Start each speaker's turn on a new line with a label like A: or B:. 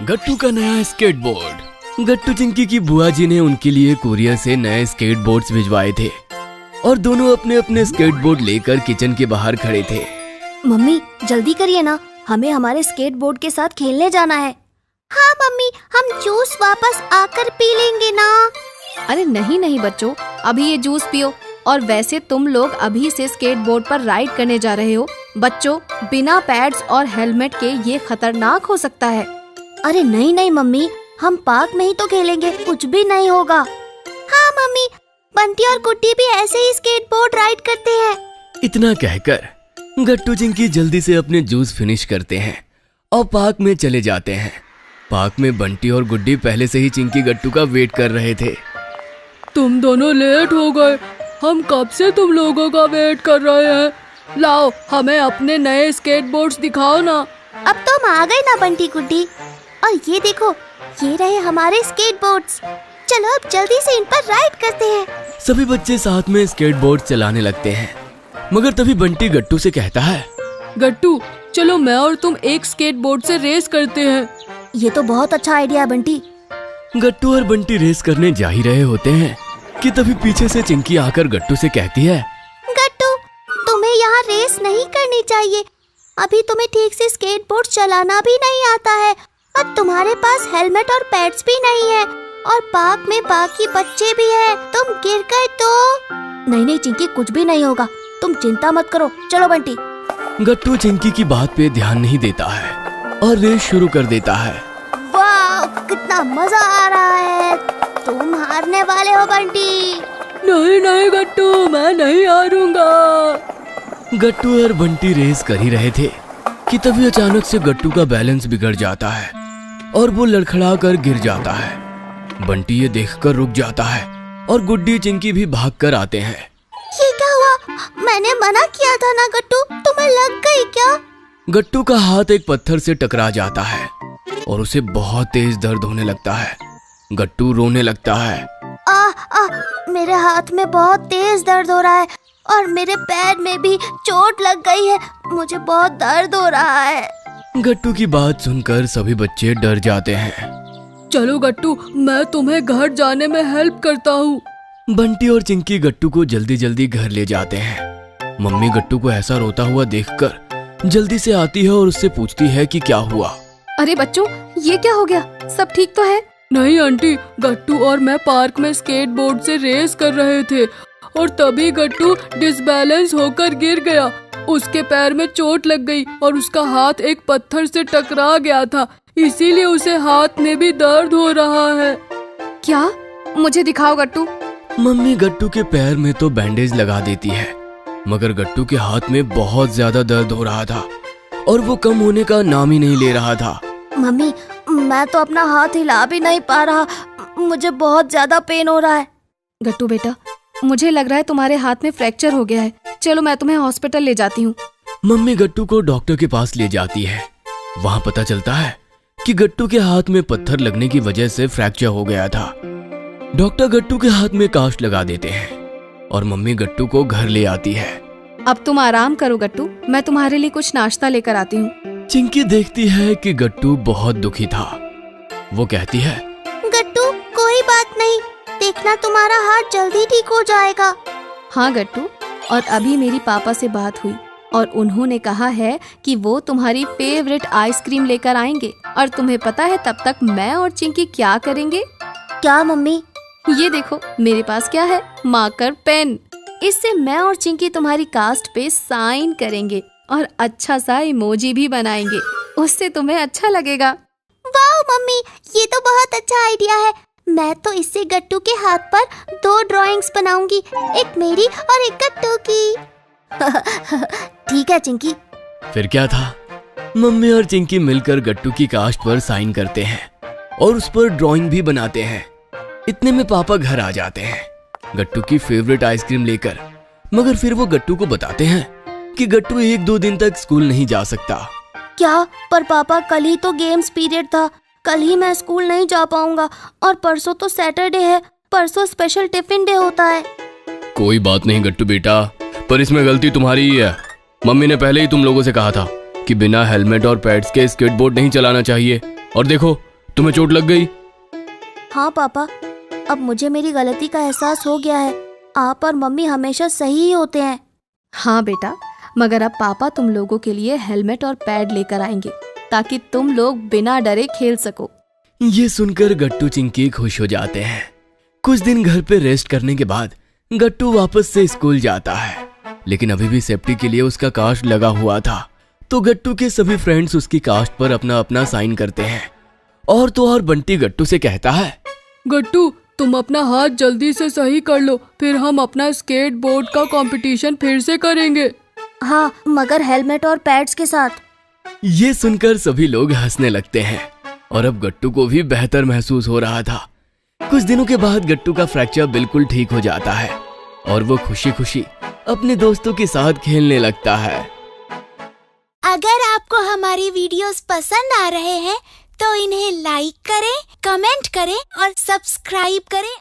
A: गट्टू का नया स्केटबोर्ड। गट्टू चिंकी की बुआ जी ने उनके लिए कुरियर से नए स्केटबोर्ड्स भिजवाए थे और दोनों अपने अपने स्केटबोर्ड लेकर किचन के बाहर खड़े थे।
B: मम्मी जल्दी करिए ना, हमें हमारे स्केटबोर्ड के साथ खेलने जाना है। हाँ मम्मी, हम जूस वापस आकर पी लेंगे ना।
C: अरे नहीं नहीं बच्चों, अभी ये जूस पियो। और वैसे तुम लोग अभी से स्केटबोर्ड पर राइड करने जा रहे हो। बच्चों, बिना पैड्स और हेलमेट के ये खतरनाक हो सकता है।
B: अरे नहीं नहीं मम्मी, हम पार्क में ही तो खेलेंगे, कुछ भी नहीं होगा। हाँ मम्मी, बंटी और गुड्डी भी ऐसे ही स्केटबोर्ड राइड करते हैं।
A: इतना कहकर गट्टू चिंकी जल्दी से अपने जूस फिनिश करते हैं और पार्क में चले जाते हैं। पार्क में बंटी और गुड्डी पहले से ही चिंकी गट्टू का वेट कर रहे थे।
D: तुम दोनों लेट हो गए, हम कब से तुम लोगों का वेट कर रहे हैं। लाओ, हमें अपने नए स्केटबोर्ड्स दिखाओ ना।
B: अब तो हम आ गए ना बंटी गुड्डी, और ये देखो, ये रहे हमारे स्केटबोर्ड्स। चलो अब जल्दी से इन पर राइड करते हैं।
A: सभी बच्चे साथ में स्केटबोर्ड चलाने लगते हैं, मगर तभी बंटी गट्टू से कहता है,
D: गट्टू चलो मैं और तुम एक स्केटबोर्ड से रेस करते हैं।
B: ये तो बहुत अच्छा आइडिया है बंटी।
A: गट्टू और बंटी रेस करने जा ही रहे होते हैं कि तभी पीछे से चिंकी आकर गट्टू से कहती है,
B: गट्टू तुम्हें यहाँ रेस नहीं करनी चाहिए, अभी तुम्हें ठीक से स्केटबोर्ड चलाना भी नहीं आता है और तुम्हारे पास हेलमेट और पैड्स भी नहीं है और पार्क में बाकी बच्चे भी हैं। तुम गिर गए तो। नहीं नहीं चिंकी, कुछ भी नहीं होगा, तुम चिंता मत करो। चलो बंटी।
A: गट्टू चिंकी की बात पे ध्यान नहीं देता है और रेस शुरू कर देता है।
B: वाह, कितना मजा आ रहा है। तुम हारने वाले हो बंटी।
D: नहीं नहीं गट्टू, मैं नहीं हारूंगा।
A: गट्टू और बंटी रेस कर ही रहे थे कि तभी अचानक से गट्टू का बैलेंस बिगड़ जाता है और वो लड़खड़ा कर गिर जाता है। बंटी ये देखकर रुक जाता है और गुड्डी चिंकी भी भागकर आते हैं।
B: ये क्या हुआ? मैंने मना किया था ना गट्टू, तुम्हें लग गई क्या?
A: गट्टू का हाथ एक पत्थर से टकरा जाता है और उसे बहुत तेज दर्द होने लगता है। गट्टू रोने लगता है।
B: मेरे हाथ में बहुत तेज दर्द हो रहा है और मेरे पैर में भी चोट लग गई है, मुझे बहुत दर्द हो रहा है।
A: गट्टू की बात सुनकर सभी बच्चे डर जाते हैं।
D: चलो गट्टू, मैं तुम्हें घर जाने में हेल्प करता हूँ।
A: बंटी और चिंकी गट्टू को जल्दी जल्दी घर ले जाते हैं। मम्मी गट्टू को ऐसा रोता हुआ देखकर जल्दी से आती है और उससे पूछती है कि क्या हुआ।
C: अरे बच्चों, ये क्या हो गया? सब ठीक तो है?
D: नहीं आंटी, गट्टू और मैं पार्क में स्केटबोर्ड से रेस कर रहे थे और तभी गट्टू डिसबैलेंस होकर गिर गया। उसके पैर में चोट लग गई और उसका हाथ एक पत्थर से टकरा गया था, इसीलिए उसे हाथ में भी दर्द हो रहा है।
C: क्या? मुझे दिखाओ गट्टू।
A: मम्मी गट्टू के पैर में तो बैंडेज लगा देती है, मगर गट्टू के हाथ में बहुत ज्यादा दर्द हो रहा था और वो कम होने का नाम ही नहीं ले रहा था।
B: मम्मी, मैं तो अपना हाथ हिला भी नहीं पा रहा, मुझे बहुत ज्यादा पेन हो रहा है।
C: गट्टू बेटा, मुझे लग रहा है तुम्हारे हाथ में फ्रैक्चर हो गया है। चलो मैं तुम्हें हॉस्पिटल ले जाती हूँ।
A: मम्मी गट्टू को डॉक्टर के पास ले जाती है। वहाँ पता चलता है कि गट्टू के हाथ में पत्थर लगने की वजह से फ्रैक्चर हो गया था। डॉक्टर गट्टू के हाथ में कास्ट लगा देते हैं और मम्मी गट्टू को घर ले आती है।
C: अब तुम आराम करो गट्टू, मैं तुम्हारे लिए कुछ नाश्ता लेकर आती हूँ।
A: चिंकी देखती है कि गट्टू बहुत दुखी था। वो कहती है,
B: गट्टू कोई बात नहीं, देखना तुम्हारा हाथ जल्दी ठीक हो जाएगा।
C: हाँ गट्टू, और अभी मेरी पापा से बात हुई और उन्होंने कहा है कि वो तुम्हारी फेवरेट आइसक्रीम लेकर आएंगे। और तुम्हें पता है तब तक मैं और चिंकी क्या करेंगे?
B: क्या मम्मी?
C: ये देखो मेरे पास क्या है, मार्कर पेन। इससे मैं और चिंकी तुम्हारी कास्ट पे साइन करेंगे और अच्छा सा इमोजी भी बनाएंगे, उससे तुम्हें अच्छा लगेगा।
B: वाह मम्मी, ये तो बहुत अच्छा आइडिया है। मैं तो इससे गट्टू के हाथ पर 2 ड्राइंग्स बनाऊंगी, एक मेरी और एक गट्टू की। ठीक है चिंकी।
A: फिर क्या था, मम्मी और चिंकी मिलकर गट्टू की कास्ट पर साइन करते हैं और उस पर ड्राइंग भी बनाते हैं। इतने में पापा घर आ जाते हैं गट्टू की फेवरेट आइसक्रीम लेकर, मगर फिर वो गट्टू को बताते हैं कि गट्टू 1-2 दिन तक स्कूल नहीं जा सकता।
B: क्या? पर पापा कल ही तो गेम्स पीरियड था, कल ही मैं स्कूल नहीं जा पाऊंगा और परसों तो सैटरडे है, परसों स्पेशल टिफिन डे होता है।
A: कोई बात नहीं गट्टू बेटा, पर इसमें गलती तुम्हारी ही है। मम्मी ने पहले ही तुम लोगों से कहा था कि बिना हेलमेट और पैड्स के स्केटबोर्ड नहीं चलाना चाहिए, और देखो तुम्हें चोट लग गई?
B: हाँ पापा, अब मुझे मेरी गलती का एहसास हो गया है। आप और मम्मी हमेशा सही ही होते हैं।
C: हाँ बेटा, मगर अब पापा तुम लोगों के लिए हेलमेट और पैड लेकर आएंगे ताकि तुम लोग बिना डरे खेल सको।
A: ये सुनकर गट्टू चिंकी खुश हो जाते हैं। कुछ दिन घर पे रेस्ट करने के बाद गट्टू वापस से स्कूल जाता है, लेकिन अभी भी सेफ्टी के लिए उसका कास्ट लगा हुआ था। तो गट्टू के सभी फ्रेंड्स उसकी कास्ट पर अपना अपना साइन करते हैं। और तो और बंटी गट्टू से कहता है,
D: गट्टू तुम अपना हाथ जल्दी से सही कर लो, फिर हम अपना स्केट बोर्ड का कंपटीशन फिर से करेंगे।
B: हाँ, मगर हेलमेट और पैड्स के साथ।
A: ये सुनकर सभी लोग हंसने लगते हैं और अब गट्टू को भी बेहतर महसूस हो रहा था। कुछ दिनों के बाद गट्टू का फ्रैक्चर बिल्कुल ठीक हो जाता है और वो खुशी खुशी अपने दोस्तों के साथ खेलने लगता है।
B: अगर आपको हमारी वीडियोस पसंद आ रहे हैं तो इन्हें लाइक करें, कमेंट करें और सब्सक्राइब करें